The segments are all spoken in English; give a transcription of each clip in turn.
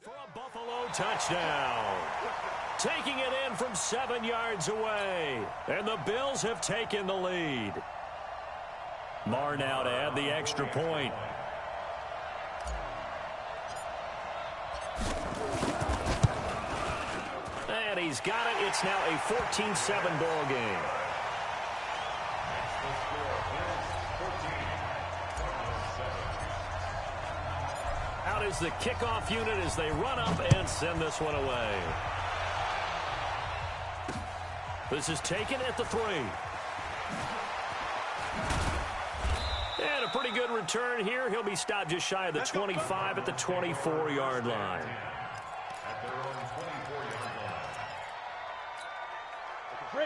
For a Buffalo touchdown. Taking it in from 7 yards away. And the Bills have taken the lead. Marr now to add the extra point. And he's got it. It's now a 14-7 ball game. Out is the kickoff unit as they run up and send this one away. This is taken at the 3. And a pretty good return here. He'll be stopped just shy of the 25 at the 24-yard line.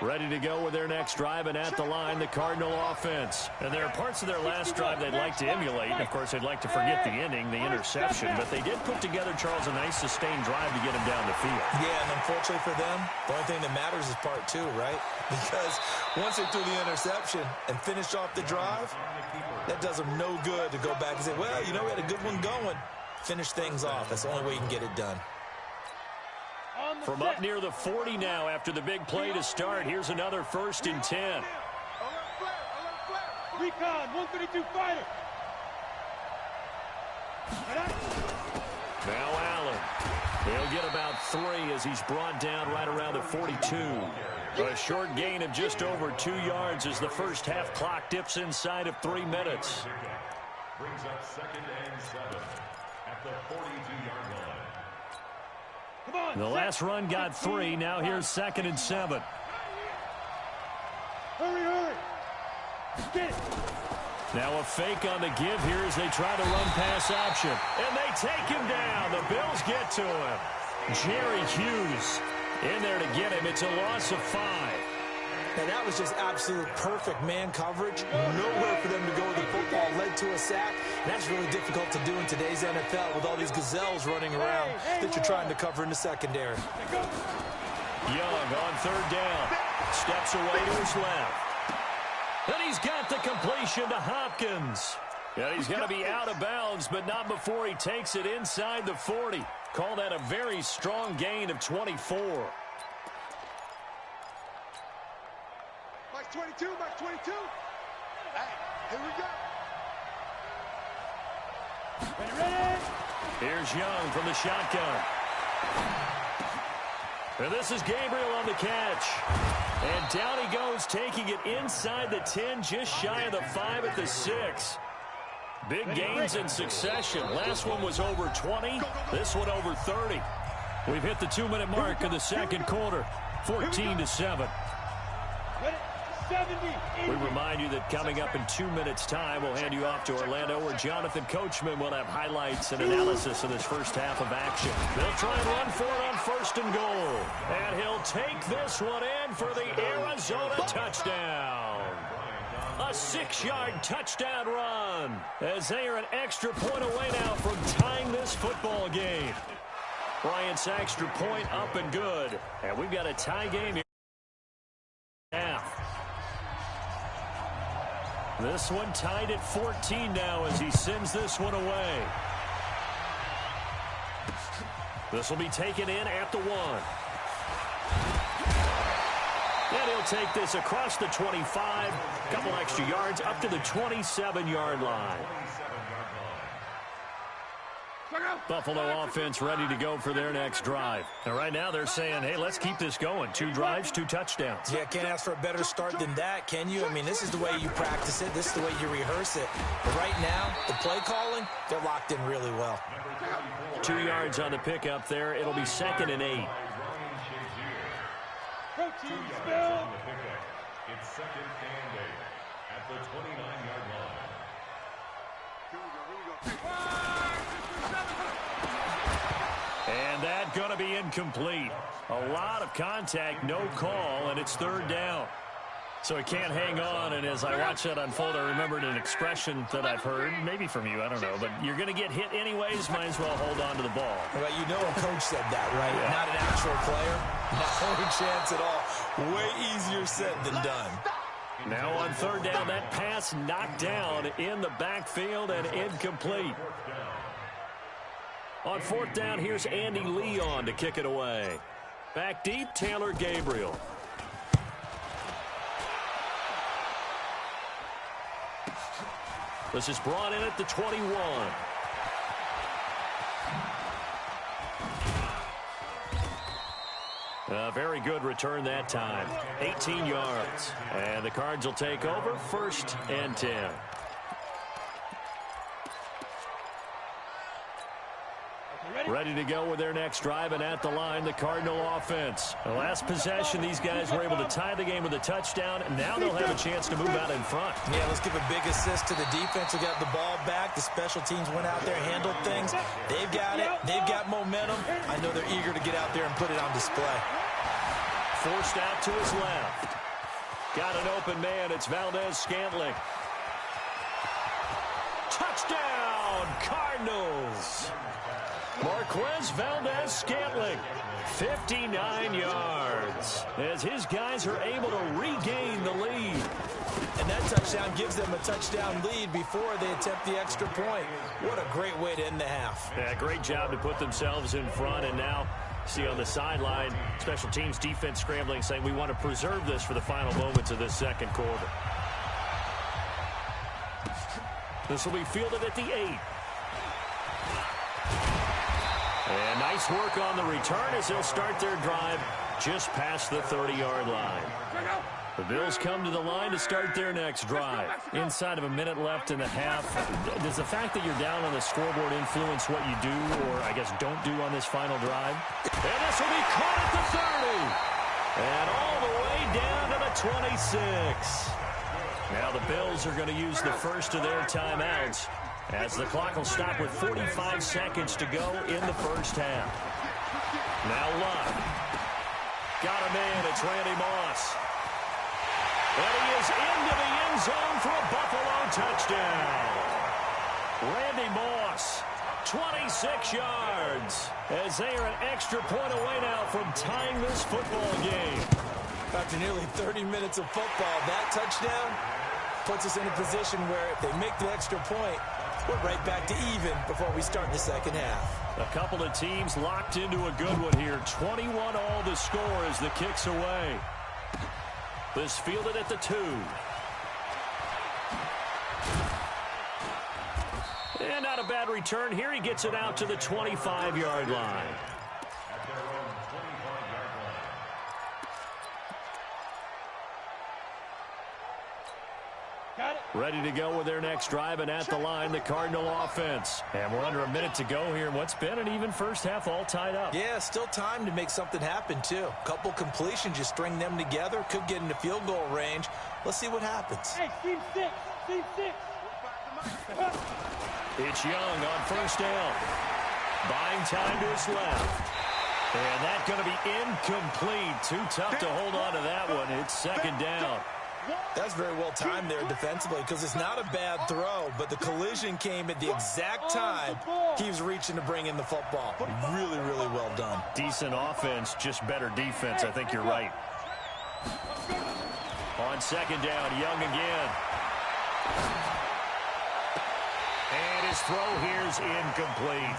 Ready to go with their next drive, and at the line, the Cardinal offense. And there are parts of their last drive they'd like to emulate. And of course, they'd like to forget the ending, the interception. But they did put together, Charles, a nice sustained drive to get him down the field. Yeah, and unfortunately for them, the only thing that matters is part 2, right? Because once they threw the interception and finished off the drive, that does them no good to go back and say, well, you know, we had a good one going. Finish things off. That's the only way you can get it done. From up near the 40 now after the big play to start. Here's another 1st and 10. Recon, 132 fighter. Now Allen. He'll get about 3 as he's brought down right around the 42. A short gain of just over 2 yards as the first half clock dips inside of 3 minutes. Brings up 2nd and 7 at the 42-yard line. The last run got 3. Now here's 2nd and 7. Hurry. Get it. Now a fake on the give here as they try to run pass option. And they take him down. The Bills get to him. Jerry Hughes in there to get him. It's a loss of 5. Now, that was just absolute perfect man coverage. Nowhere for them to go with the football. Led to a sack. And that's really difficult to do in today's NFL with all these gazelles running around that you're trying to cover in the secondary. Young on 3rd down. Steps away to his left. And he's got the completion to Hopkins. Yeah, he's going to be out of bounds, but not before he takes it inside the 40. Call that a very strong gain of 24. Mark 22. Hey, here we go. Ready. Here's Young from the shotgun. And this is Gabriel on the catch. And down he goes, taking it inside the 10, just shy of the 5 at the 6. Big gains in succession. Last one was over 20. This one over 30. We've hit the 2-minute mark of the second quarter. 14-7. We remind you that coming up in 2 minutes' time, we'll hand you off to Orlando, where Jonathan Coachman will have highlights and analysis of this first half of action. They'll try and run for it on 1st and goal. And he'll take this one in for the Arizona touchdown. A 6-yard touchdown run, as they are an extra point away now from tying this football game. Bryant's extra point up and good. And we've got a tie game here. This one tied at 14 now as he sends this one away. This will be taken in at the 1. And he'll take this across the 25. A couple extra yards up to the 27-yard line. Buffalo offense ready to go for their next drive. And right now they're saying, hey, let's keep this going. 2 drives, 2 touchdowns. Yeah, can't ask for a better start than that, can you? I mean, this is the way you practice it. This is the way you rehearse it. But right now, the play calling, they're locked in really well. 2 yards on the pickup there. It'll be 2nd and 8. Protein spill. It's 2nd and 8 at the 29-yard line. And that going to be incomplete. A lot of contact, no call, and it's 3rd down. So he can't hang on, and as I watch that unfold, I remembered an expression that I've heard, maybe from you, I don't know, but you're going to get hit anyways, might as well hold on to the ball. Well, you know a coach said that, right? Yeah. Not an actual player. Not a chance at all. Way easier said than done. Now on 3rd down, that pass knocked down in the backfield and incomplete. On fourth down, here's Andy Leon to kick it away. Back deep, Taylor Gabriel. This is brought in at the 21. A very good return that time. 18 yards. And the Cards will take over, 1st and 10. Ready to go with their next drive, and at the line, the Cardinal offense. The last possession, these guys were able to tie the game with a touchdown, and now they'll have a chance to move out in front. Yeah, let's give a big assist to the defense who got the ball back. The special teams went out there, handled things. They've got it. They've got momentum. I know they're eager to get out there and put it on display. Forced out to his left. Got an open man. It's Valdez-Scantling. Touchdown, Cardinals. Marquez Valdez-Scantling, 59 yards, as his guys are able to regain the lead. And that touchdown gives them a touchdown lead before they attempt the extra point. What a great way to end the half. Yeah, great job to put themselves in front, and now see on the sideline, special teams defense scrambling, saying we want to preserve this for the final moments of this second quarter. This will be fielded at the 8. And nice work on the return as they'll start their drive just past the 30-yard line. The Bills come to the line to start their next drive. Inside of a minute left in the half, does the fact that you're down on the scoreboard influence what you do, or I guess don't do on this final drive? And this will be caught at the 30. And all the way down to the 26. Now the Bills are going to use the first of their timeouts, as the clock will stop with 45 seconds to go in the first half. Now Love. Got a man. It's Randy Moss. And he is into the end zone for a Buffalo touchdown. Randy Moss, 26 yards, as they are an extra point away now from tying this football game. After nearly 30 minutes of football, that touchdown puts us in a position where if they make the extra point, we're right back to even before we start the second half. A couple of teams locked into a good one here. 21 all the score as the kick's away. This fielded at the 2. And not a bad return here. He gets it out to the 25-yard line. Ready to go with their next drive, and at the line, the Cardinal offense. And we're under a minute to go here in what's been an even first half, all tied up. Yeah, still time to make something happen, too. Couple completions, you string them together, could get into field goal range. Let's see what happens. Hey, team 6, team 6. It's Young on first down. Buying time to his left. And that's going to be incomplete. Too tough to hold on to that one. It's second down. That's very well timed there defensively, because it's not a bad throw, but the collision came at the exact time he was reaching to bring in the football. Really, really well done. Decent offense, just better defense. I think you're right. On second down, Young again. And his throw here is incomplete.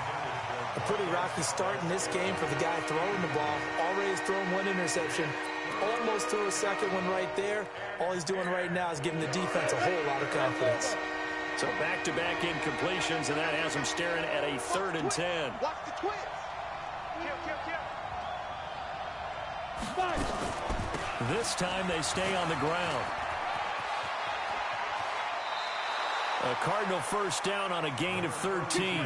A pretty rocky start in this game for the guy throwing the ball. Already has thrown one interception. Almost threw a second one right there. All he's doing right now is giving the defense a whole lot of confidence. So back-to-back incompletions, and that has him staring at a 3rd and 10. Watch the twist. This time they stay on the ground. A Cardinal first down on a gain of 13.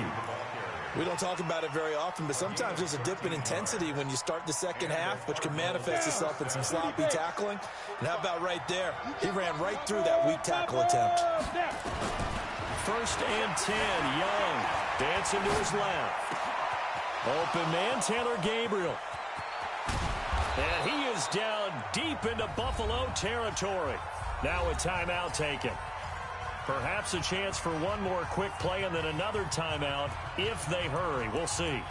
We don't talk about it very often, but sometimes there's a dip in intensity when you start the second half, which can manifest itself in some sloppy tackling. And how about right there? He ran right through that weak tackle attempt. 1st and 10, Young dancing to his left. Open man, Taylor Gabriel. And he is down deep into Buffalo territory. Now a timeout taken. Perhaps a chance for one more quick play and then another timeout if they hurry. We'll see.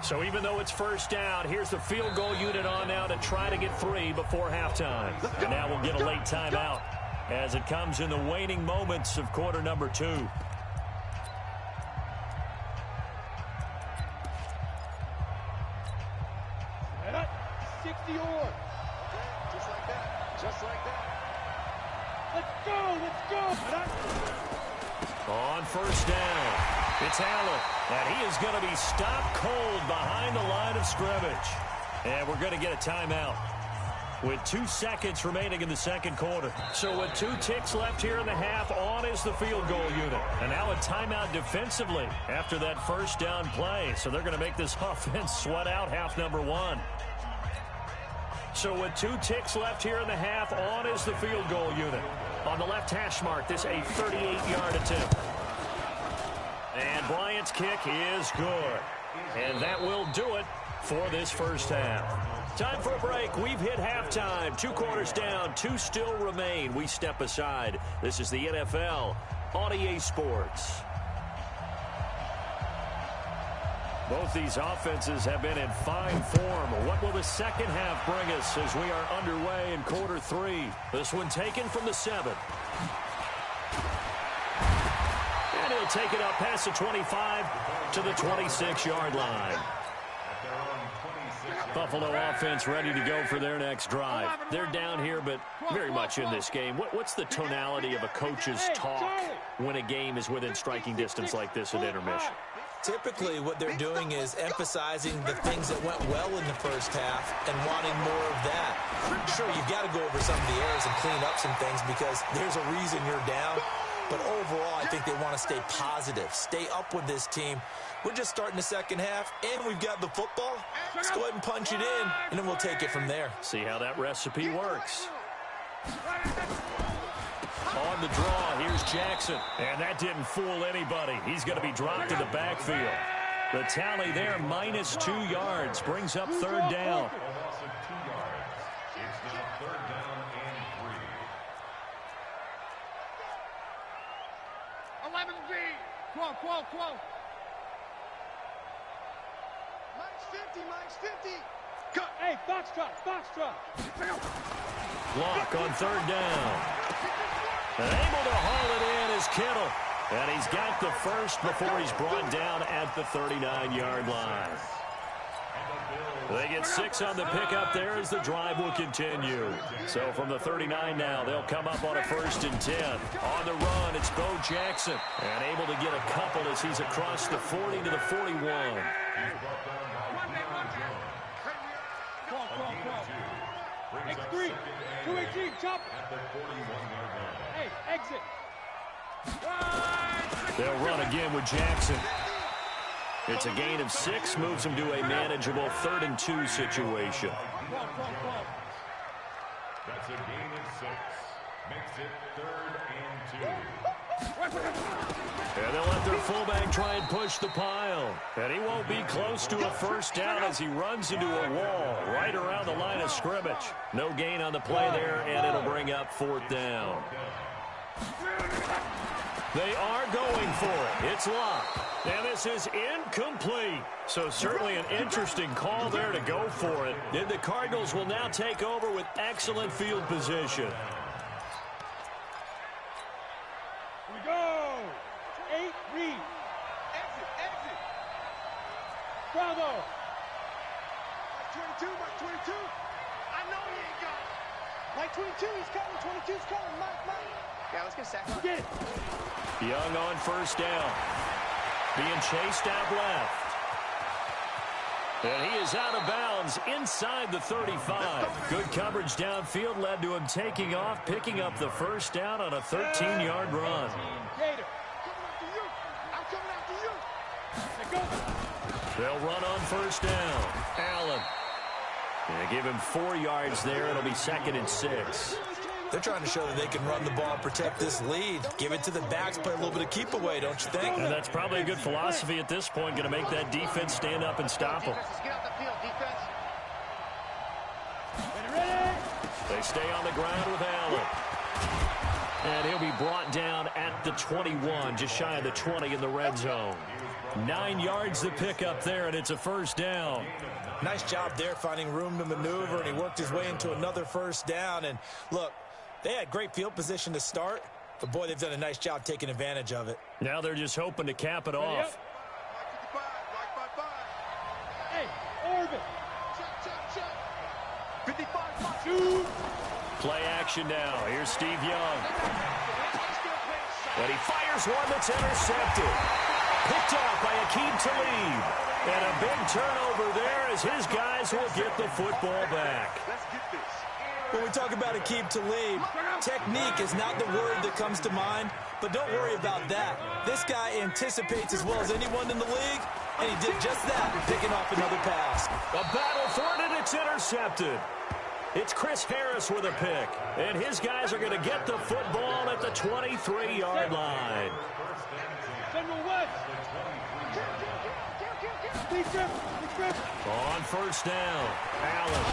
So even though it's first down, here's the field goal unit on now to try to get 3 before halftime. And now we'll get a late timeout as it comes in the waning moments of quarter number 2. On first down, it's Allen, and he is going to be stopped cold behind the line of scrimmage. And we're going to get a timeout with 2 seconds remaining in the second quarter. So with 2 ticks left here in the half, on is the field goal unit. And now a timeout defensively after that first down play. So they're going to make this offense sweat out half number 1. So with 2 ticks left here in the half, on is the field goal unit. On the left hash mark, this a 38-yard attempt. And Bryant's kick is good. And that will do it for this first half. Time for a break. We've hit halftime. 2 quarters down. 2 still remain. We step aside. This is the NFL on EA Sports. Both these offenses have been in fine form. What will the second half bring us as we are underway in quarter 3? This one taken from the 7. And he'll take it up past the 25 to the 26-yard line. Buffalo offense ready to go for their next drive. They're down here, but very much in this game. What's the tonality of a coach's talk when a game is within striking distance like this at intermission? Typically, what they're doing is emphasizing the things that went well in the first half and wanting more of that. Sure, you've got to go over some of the errors and clean up some things because there's a reason you're down. But overall, I think they want to stay positive, stay up with this team. We're just starting the second half, and we've got the football. Let's go ahead and punch it in, and then we'll take it from there. See how that recipe works. On the draw, here's Jackson. And that didn't fool anybody. He's going to be dropped in the backfield. The tally there, minus 2 yards, brings up third down. It's now third down and 3. 11B. 12. Max 50. Cut. Hey, Foxtrot. Block on third down. And able to haul it in is Kittle. And he's got the first before he's brought down at the 39-yard line. They get 6 on the pickup there as the drive will continue. So from the 39 now, they'll come up on a 1st and 10. On the run, it's Bo Jackson. And able to get a couple as he's across the 40 to the 41. X3, 218, chop. Hey, exit. They'll run again with Jackson. It's a gain of 6, moves him to a manageable 3rd and 2 situation. That's a gain of 6. Makes it 3rd and 2. And they'll let their fullback try and push the pile. And he won't be close to a first down as he runs into a wall right around the line of scrimmage. No gain on the play there, and it'll bring up 4th down. They are going for it. It's locked. And this is incomplete. So certainly an interesting call there to go for it. And the Cardinals will now take over with excellent field position. We go. 8 read. Exit. Bravo. Mike 22. I know he ain't got it. Mike 22, he's coming. 22's coming. Mike. Yeah, let's get sacked. Get it. Young on first down. Being chased out left. And he is out of bounds inside the 35. Good coverage downfield led to him taking off, picking up the first down on a 13-yard run. Gator. I'm coming after you. They'll run on first down. Allen. And give him 4 yards there. It'll be 2nd and 6. They're trying to show that they can run the ball and protect this lead. Give it to the backs, play a little bit of keep away, don't you think? And that's probably a good philosophy at this point. Going to make that defense stand up and stop them. Get off the field, defense. They stay on the ground with Allen. And he'll be brought down at the 21, just shy of the 20 in the red zone. 9 yards to pick up there, and it's a first down. Nice job there finding room to maneuver, and he worked his way into another first down. And look, they had great field position to start, but boy, they've done a nice job taking advantage of it. Now they're just hoping to cap it off. Hey, Oregon. Check. 55. Play action now. Here's Steve Young. And he fires one that's intercepted. Picked off by Aqib Talib. And a big turnover there as his guys will get the football back. Let's get this. When we talk about Aqib Talib, technique is not the word that comes to mind, but don't worry about that. This guy anticipates as well as anyone in the league, and he did just that, picking off another pass. A battle for it, and it's intercepted. It's Chris Harris with a pick, and his guys are going to get the football at the 23-yard line. On first down, Allen.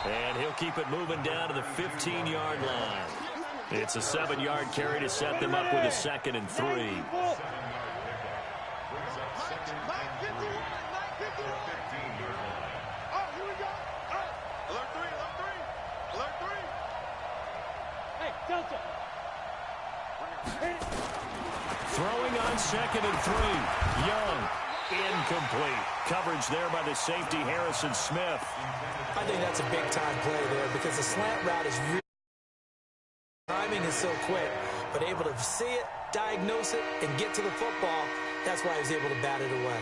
And he'll keep it moving down to the 15-yard line. It's a 7-yard carry to set them up with a 2nd and 3. Throwing on 2nd and 3. Young. Incomplete. Coverage there by the safety, Harrison Smith. I think that's a big-time play there because the slant route is really... Timing is so quick, but able to see it, diagnose it, and get to the football. That's why he was able to bat it away.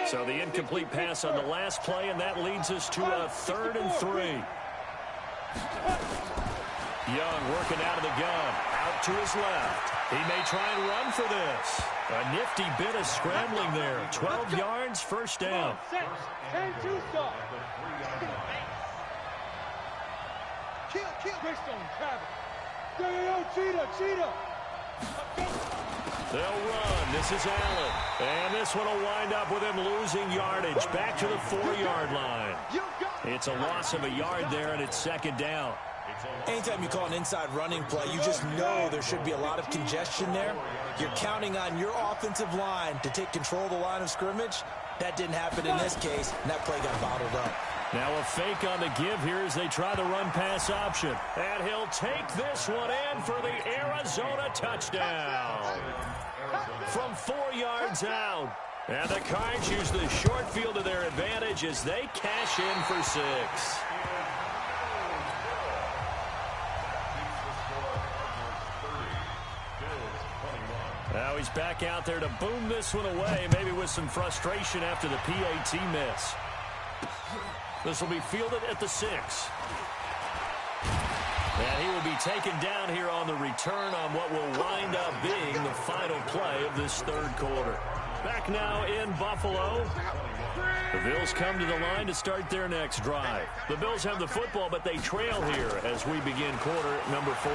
So the incomplete pass on the last play, and that leads us to a 3rd and 3. Young working out of the gun. Out to his left. He may try and run for this. A nifty bit of scrambling there. 12 yards, first down. They'll run. This is Allen. And this one will wind up with him losing yardage. Back to the 4-yard line. It's a loss of a yard there, and it's 2nd down. Anytime you call an inside running play, you just know there should be a lot of congestion there. You're counting on your offensive line to take control of the line of scrimmage. That didn't happen in this case, and that play got bottled up. Now a fake on the give here as they try the run-pass option. And he'll take this one in for the Arizona touchdown. From 4 yards out. And the Cards use the short field to their advantage as they cash in for 6. Now he's back out there to boom this one away, maybe with some frustration after the PAT miss. This will be fielded at the 6. And he will be taken down here on the return on what will wind up being the final play of this 3rd quarter. Back now in Buffalo. The Bills come to the line to start their next drive. The Bills have the football, but they trail here as we begin quarter number 4.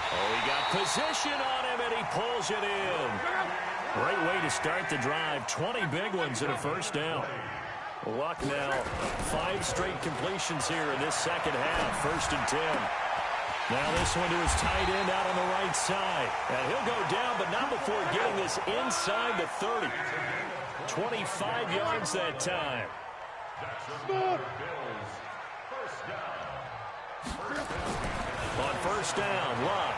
Oh, he got position on him, and he pulls it in. Great way to start the drive. 20 big ones and a first down. Luck now. 5 straight completions here in this 2nd half. 1st and 10. Now this one to his tight end out on the right side. And he'll go down, but not before getting this inside the 30. 25 yards that time. On first down, Luck.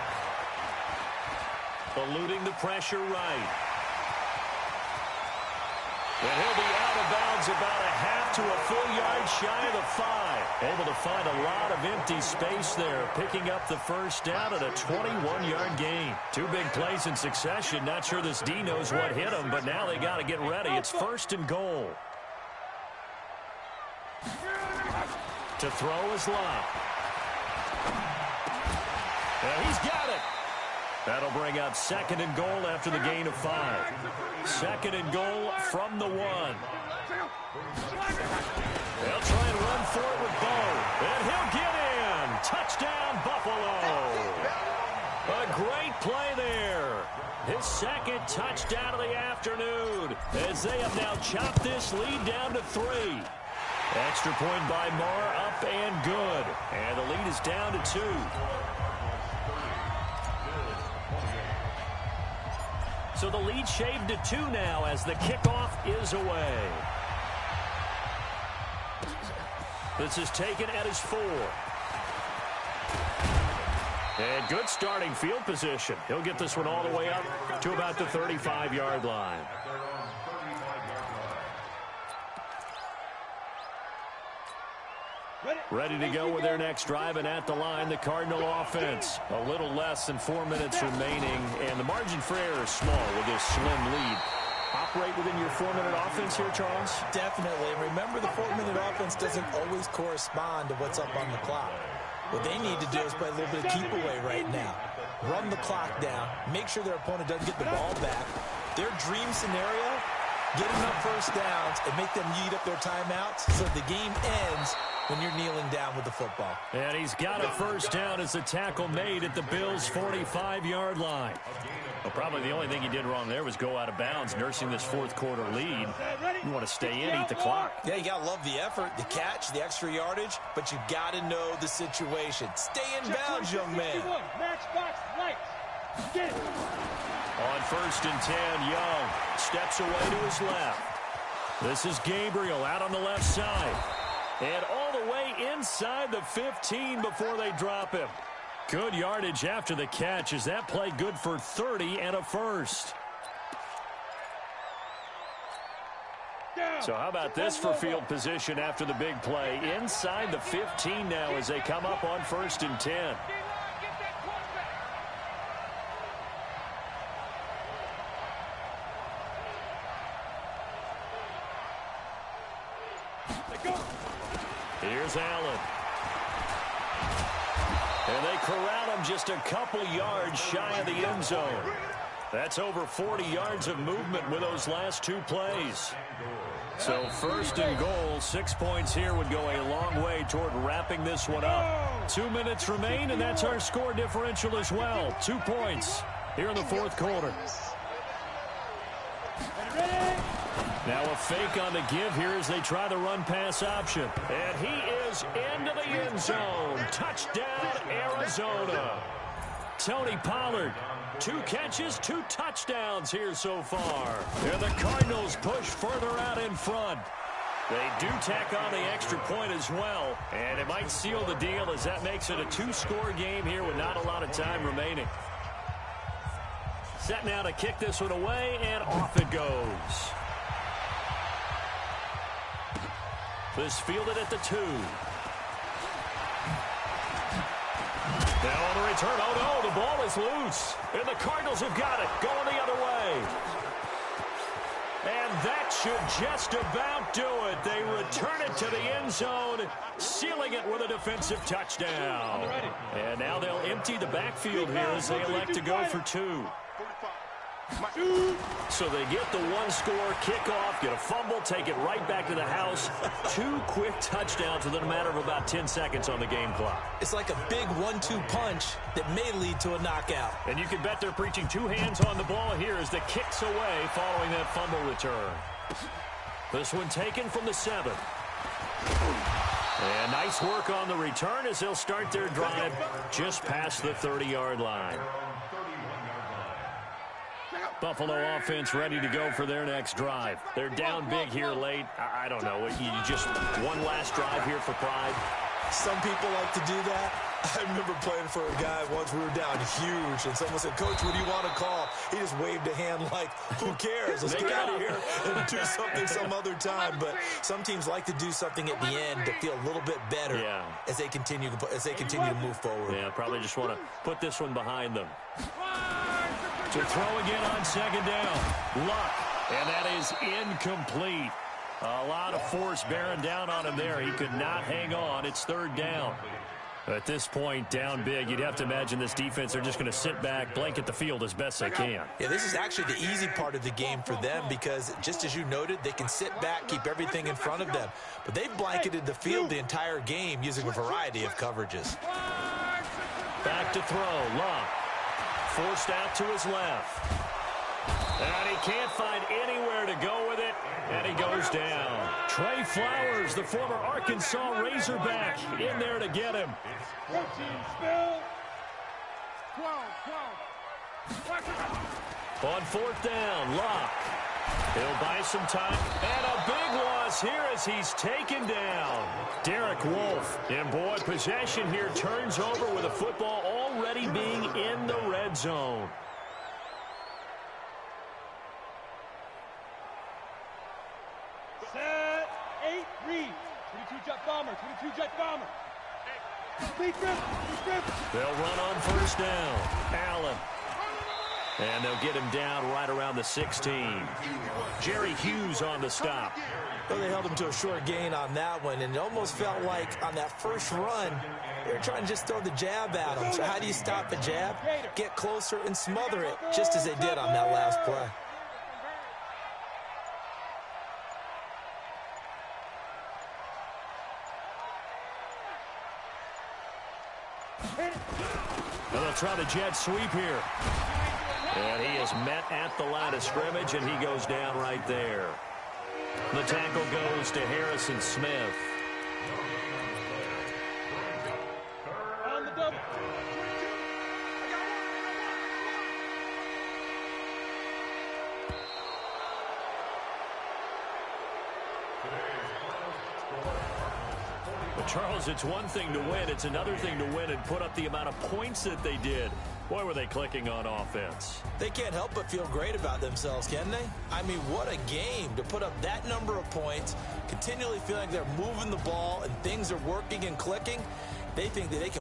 Eluding the pressure right. And he'll be out of bounds about a half to a full yard shy of the 5. Able to find a lot of empty space there, picking up the first down at a 21-yard gain. 2 big plays in succession. Not sure this D knows what hit him, but now they got to get ready. It's 1st and goal. To throw is Luck. And he's got it. That'll bring up 2nd and goal after the gain of 5. 2nd and goal from the 1. They'll try and run for it with Bo. And he'll get in. Touchdown, Buffalo. A great play there. His 2nd touchdown of the afternoon as they have now chopped this lead down to 3. Extra point by Marr, up and good. And the lead is down to 2. So the lead shaved to 2 now as the kickoff is away. This is taken at his 4. And good starting field position. He'll get this one all the way up to about the 35-yard line. Ready? Ready to go with their next drive, and at the line, the Cardinal offense. A little less than 4 minutes remaining, and the margin for error is small with this slim lead. Operate within your 4-minute offense here, Charles? Definitely. And remember, the 4-minute offense doesn't always correspond to what's up on the clock. What they need to do is play a little bit of keep away right now. Run the clock down. Make sure their opponent doesn't get the ball back. Their dream scenario, get enough first downs and make them eat up their timeouts so the game ends when you're kneeling down with the football. And he's got a first down as the tackle made at the Bills' 45-yard line. Well, probably the only thing he did wrong there was go out of bounds, nursing this fourth-quarter lead. You want to stay in, eat the clock. Yeah, you got to love the effort, the catch, the extra yardage, but you got to know the situation. Stay in bounds, young man. On 1st and 10, Young steps away to his left. This is Gabriel out on the left side. And all the way inside the 15 before they drop him. Good yardage after the catch. Is that play good for 30 and a first? So how about this for field position after the big play? Inside the 15 now as they come up on 1st and 10. Here's Allen. And they corral him just a couple yards shy of the end zone. That's over 40 yards of movement with those last two plays. So 1st and goal, 6 points here would go a long way toward wrapping this one up. 2 minutes remain, and that's our score differential as well. 2 points here in the fourth quarter. Now a fake on the give here as they try the run-pass option. And he is into the end zone. Touchdown, Arizona. Tony Pollard, 2 catches, 2 touchdowns here so far. And the Cardinals push further out in front. They do tack on the extra point as well. And it might seal the deal as that makes it a 2-score game here with not a lot of time remaining. Set now to kick this one away, and off it goes. This fielded at the 2. Now on the return. Oh, no, the ball is loose. And the Cardinals have got it. Going the other way. And that should just about do it. They return it to the end zone, sealing it with a defensive touchdown. And now they'll empty the backfield here as they elect to go for 2. So they get the 1-score kickoff, get a fumble, take it right back to the house. 2 quick touchdowns within a matter of about 10 seconds on the game clock. It's like a big 1-2 punch that may lead to a knockout. And you can bet they're preaching 2 hands on the ball here as the kick's away following that fumble return. This one taken from the 7. And nice work on the return as they'll start their drive just past the 30-yard line. Buffalo offense ready to go for their next drive. They're down big here late. I don't know. You just one last drive here for pride. Some people like to do that. I remember playing for a guy once. We were down huge, and someone said, "Coach, what do you want to call?" He just waved a hand like, "Who cares? Let's get out of here and do something some other time." But some teams like to do something at the end to feel a little bit better as they continue to move forward. Yeah, probably just want to put this one behind them. To throw again on 2nd down. Luck, and that is incomplete. A lot of force bearing down on him there. He could not hang on. It's 3rd down. At this point, down big, you'd have to imagine this defense, they're just going to sit back, blanket the field as best they can. Yeah, this is actually the easy part of the game for them because, just as you noted, they can sit back, keep everything in front of them. But they've blanketed the field the entire game using a variety of coverages. Back to throw. Luck. Forced out to his left. And he can't find anywhere to go with it, and he goes down. Trey Flowers, the former Arkansas Razorback, in there to get him. On 4th down, Luck. He'll buy some time, and a big loss here as he's taken down. Derek Wolfe, and boy, possession here turns over with the football already being in the red zone. Set, 8, read. 22 jet bomber, 22 jet bomber. They'll run on first down. Allen. And they'll get him down right around the 16. Jerry Hughes on the stop. Well, they held him to a short gain on that one, and it almost felt like on that first run, they were trying to just throw the jab at him. So how do you stop the jab? Get closer and smother it, just as they did on that last play. And they'll try the jet sweep here. And he is met at the line of scrimmage, and he goes down right there. The tackle goes to Harrison Smith. On the double. But Charles, it's one thing to win. It's another thing to win and put up the amount of points that they did. Boy, were they clicking on offense. They can't help but feel great about themselves, can they? I mean, what a game to put up that number of points, continually feeling like they're moving the ball and things are working and clicking. They think that they can